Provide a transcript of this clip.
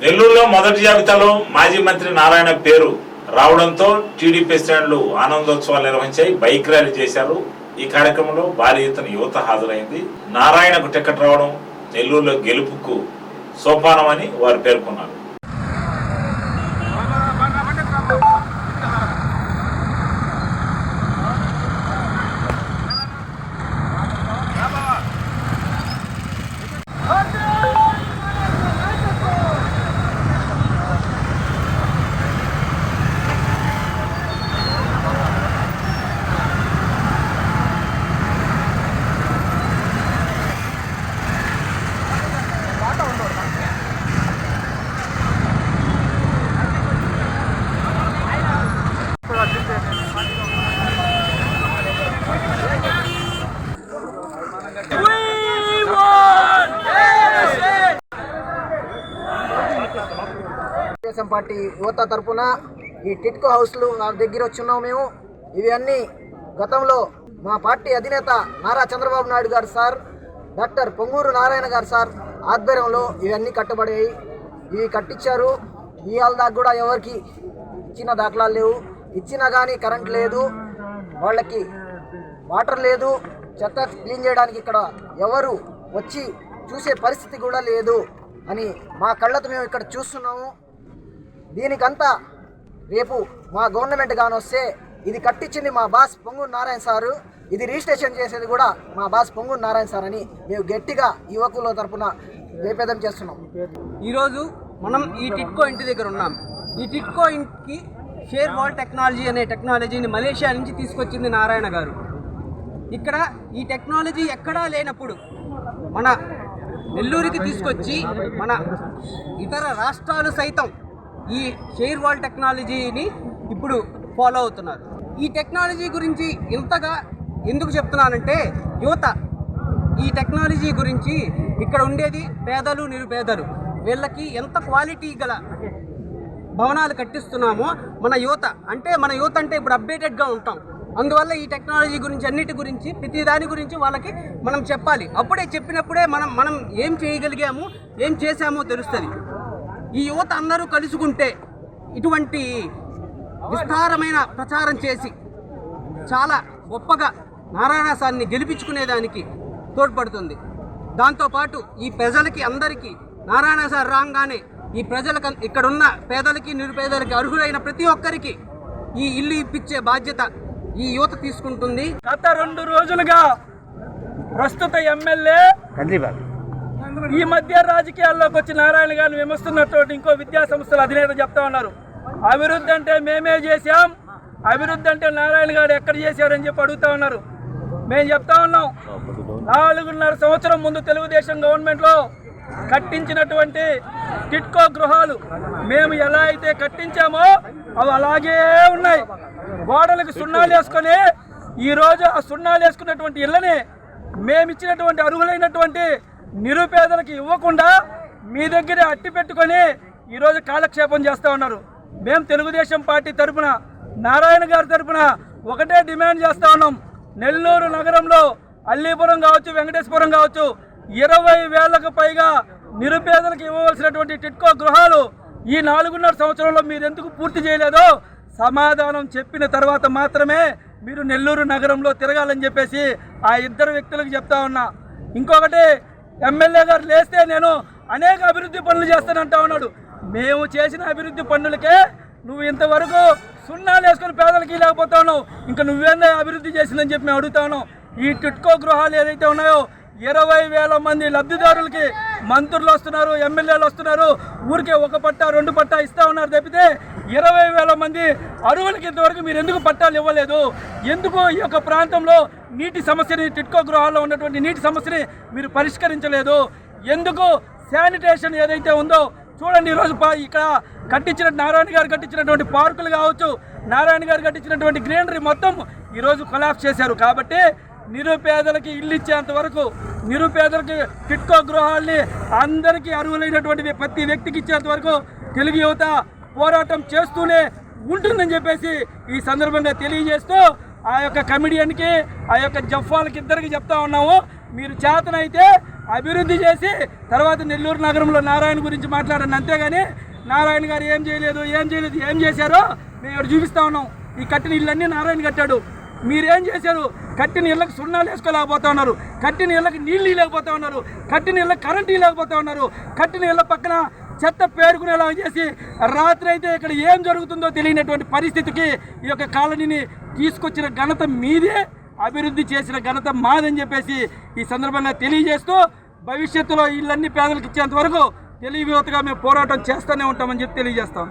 నెల్లూరులో మొదటి జాబితాలో మాజీ మంత్రి నారాయణ పేరు రావడంతో టీడీపీ శ్రేణులు ఆనందోత్సవాలు నిర్వహించాయి, బైక్ ర్యాలీ చేశారు. ఈ కార్యక్రమంలో భారీ ఎత్తున యువత హాజరైంది. నారాయణకు టికెట్ రావడం నెల్లూరులో గెలుపుకు సోపానమని వారు పేర్కొన్నారు. తెలుగుదేశం పార్టీ యువత తరఫున ఈ టిట్కో హౌస్లు నా దగ్గర వచ్చున్నాం. మేము ఇవి అన్నీ గతంలో మా పార్టీ అధినేత నారా చంద్రబాబు నాయుడు గారు సార్, డాక్టర్ పొంగూరు నారాయణ గారు సార్ ఆధ్వర్యంలో ఇవన్నీ కట్టబడాయి. ఇవి కట్టించారు. ఇవాళ దాకా కూడా ఎవరికి ఇచ్చిన దాఖలాలు లేవు. ఇచ్చినా కానీ కరెంట్ లేదు, వాళ్ళకి వాటర్ లేదు, చెత్త క్లీన్ చేయడానికి ఇక్కడ ఎవరు వచ్చి చూసే పరిస్థితి కూడా లేదు అని మా కళ్ళతో మేము ఇక్కడ చూస్తున్నాము. దీనికంతా రేపు మా గవర్నమెంట్ గాని వస్తే ఇది కట్టించింది మా బాస్ పొంగూరు నారాయణ సారు, ఇది రిజిస్ట్రేషన్ చేసేది కూడా మా బాస్ పొంగూరు నారాయణ సార్ అని మేము గట్టిగా యువకుల తరఫున నివేదన చేస్తున్నాం. ఈరోజు మనం ఈ టిట్కో ఇంటి దగ్గర ఉన్నాం. ఈ టిట్కో ఇంటికి షేర్ వాల్ టెక్నాలజీ అనే టెక్నాలజీని మలేషియా నుంచి తీసుకొచ్చింది నారాయణ గారు. ఇక్కడ ఈ టెక్నాలజీ ఎక్కడా లేనప్పుడు మన నెల్లూరుకి తీసుకొచ్చి మన ఇతర రాష్ట్రాలు సైతం ఈ షేర్ వాల్ టెక్నాలజీని ఇప్పుడు ఫాలో అవుతున్నారు. ఈ టెక్నాలజీ గురించి ఇంతగా ఎందుకు చెప్తున్నానంటే, యువత ఈ టెక్నాలజీ గురించి ఇక్కడ ఉండేది పేదలు నిరుపేదలు, వీళ్ళకి ఎంత క్వాలిటీ గల భవనాలు కట్టిస్తున్నామో మన యువత అంటే ఇప్పుడు అప్డేటెడ్గా ఉంటాం. అందువల్ల ఈ టెక్నాలజీ గురించి అన్నిటి గురించి ప్రతి దాని గురించి వాళ్ళకి మనం చెప్పాలి. అప్పుడే చెప్పినప్పుడే మనం ఏం చేయగలిగాము, ఏం చేశామో తెలుస్తుంది. ఈ యువత అందరూ కలుసుకుంటే ఇటువంటి విస్తారమైన ప్రచారం చేసి చాలా గొప్పగా నారాయణ సార్ని గెలిపించుకునేదానికి తోడ్పడుతుంది. దాంతోపాటు ఈ ప్రజలకి అందరికీ నారాయణ సార్ రాగానే ఈ ప్రజలకు ఇక్కడున్న పేదలకి నిరుపేదలకి అర్హులైన ప్రతి ఒక్కరికి ఈ ఇల్లు ఇప్పించే బాధ్యత ఈ యువత తీసుకుంటుంది. గత 2 రోజులుగా ప్రస్తుత ఎమ్మెల్యే ఈ మధ్య రాజకీయాల్లోకి వచ్చి నారాయణ గారిని విమర్శిస్తున్నటువంటి ఇంకో విద్యా సంస్థల అధినేత చెప్తా ఉన్నారు. అభివృద్ధి అంటే మేమే చేశాం, అభివృద్ధి అంటే నారాయణ గారు ఎక్కడ చేశారని చెప్పి అడుగుతా ఉన్నారు. మేము చెప్తా ఉన్నాం, 4.5 సంవత్సరం ముందు తెలుగుదేశం గవర్నమెంట్లో కట్టించినటువంటి టిట్కో గృహాలు మేము ఎలా అయితే కట్టించామో అవి అలాగే ఉన్నాయి. గోడలకు సున్నాలు వేసుకొని ఈరోజు ఆ సున్నాలు వేసుకున్నటువంటి ఇళ్ళని మేమిచ్చినటువంటి అర్హులైనటువంటి నిరుపేదలకు ఇవ్వకుండా మీ దగ్గరే అట్టి పెట్టుకొని ఈరోజు కాలక్షేపం చేస్తూ ఉన్నారు. మేము తెలుగుదేశం పార్టీ తరఫున నారాయణ గారి తరఫున ఒకటే డిమాండ్ చేస్తూ ఉన్నాం. నెల్లూరు నగరంలో అల్లీపురం కావచ్చు, వెంకటేశ్వరం కావచ్చు, 20,000కు పైగా నిరుపేదలకు ఇవ్వవలసినటువంటి టిట్కో గృహాలు ఈ 4.5 సంవత్సరంలో మీరు ఎందుకు పూర్తి చేయలేదో సమాధానం చెప్పిన తర్వాత మాత్రమే మీరు నెల్లూరు నగరంలో తిరగాలని చెప్పేసి ఆ 2 వ్యక్తులకు చెప్తా ఉన్నా. ఇంకొకటి, ఎమ్మెల్యే గారు లేస్తే నేను అనేక అభివృద్ధి పనులు చేస్తానంటా ఉన్నాడు. మేము చేసిన అభివృద్ధి పనులకే నువ్వు ఇంతవరకు సున్నాలు వేసుకొని పేదలకి లేకపోతా ఉన్నావు, ఇంకా నువ్వేందా అభివృద్ధి చేసిందని చెప్పి మేము అడుగుతా ఉన్నాం. ఈ టిట్కో గృహాలు ఏదైతే ఉన్నాయో 20,000 మంది లబ్ధిదారులకి మంత్రులు వస్తున్నారు, ఎమ్మెల్యేలు వస్తున్నారు, ఊరికే 1 పట్టా 2 పట్టా ఇస్తా ఉన్నారు తప్పితే 20,000 మంది అరువులకి ఇంతవరకు మీరు ఎందుకు పట్టాలు ఇవ్వలేదు? ఎందుకు ఈ యొక్క ప్రాంతంలో నీటి సమస్యని, టిట్కో గృహాల్లో ఉన్నటువంటి నీటి సమస్యని మీరు పరిష్కరించలేదు? ఎందుకు శానిటేషన్ ఏదైతే ఉందో చూడండి, ఈరోజు ఇక్కడ కట్టించిన నారాయణ గారు కట్టించినటువంటి పార్కులు కావచ్చు, నారాయణ గారు కట్టించినటువంటి గ్రీనరీ మొత్తం ఈరోజు కొలాప్స్ చేశారు. కాబట్టి నిరుపేదలకి ఇల్లు ఇచ్చేంత వరకు, నిరుపేదలకి టిట్కో గృహాల్ని అందరికీ అర్హులైనటువంటి ప్రతి వ్యక్తికి ఇచ్చేంత వరకు తెలుగు యువత పోరాటం చేస్తూనే ఉంటుందని చెప్పేసి ఈ సందర్భంగా తెలియజేస్తూ ఆ యొక్క కమిడియన్కి, ఆ యొక్క జఫ్ఫాలకి ఇద్దరికి చెప్తా ఉన్నాము, మీరు చేతనైతే అభివృద్ధి చేసి తర్వాత నెల్లూరు నగరంలో నారాయణ గురించి మాట్లాడండి, అంతేగాని నారాయణ గారు ఏం చేయలేదు ఏం చేశారో మేము ఇక్కడ చూపిస్తా ఉన్నాం. ఈ కట్టిన ఇళ్ళన్నీ నారాయణ కట్టాడు. మీరేం చేశారు? కట్టిన ఇళ్ళకి సున్నాలు వేసుకోలేకపోతా ఉన్నారు, కట్టిన ఇళ్ళకి నీళ్ళు లేకపోతా ఉన్నారు, కట్టిన ఇళ్ళకి కరెంటు లేకపోతా ఉన్నారు, కట్టిన ఇళ్ళ పక్కన చెత్త పేరుకునేలా చేసి రాత్రి అయితే ఇక్కడ ఏం జరుగుతుందో తెలియనటువంటి పరిస్థితికి ఈ యొక్క కాలనీని తీసుకొచ్చిన ఘనత మీదే, అభివృద్ధి చేసిన ఘనత మాదని చెప్పేసి ఈ సందర్భంగా తెలియజేస్తూ భవిష్యత్తులో ఇళ్ళన్నీ పేదలకు ఇచ్చేంత వరకు తెలివితగా మేము పోరాటం చేస్తూనే ఉంటామని చెప్పి తెలియజేస్తాం.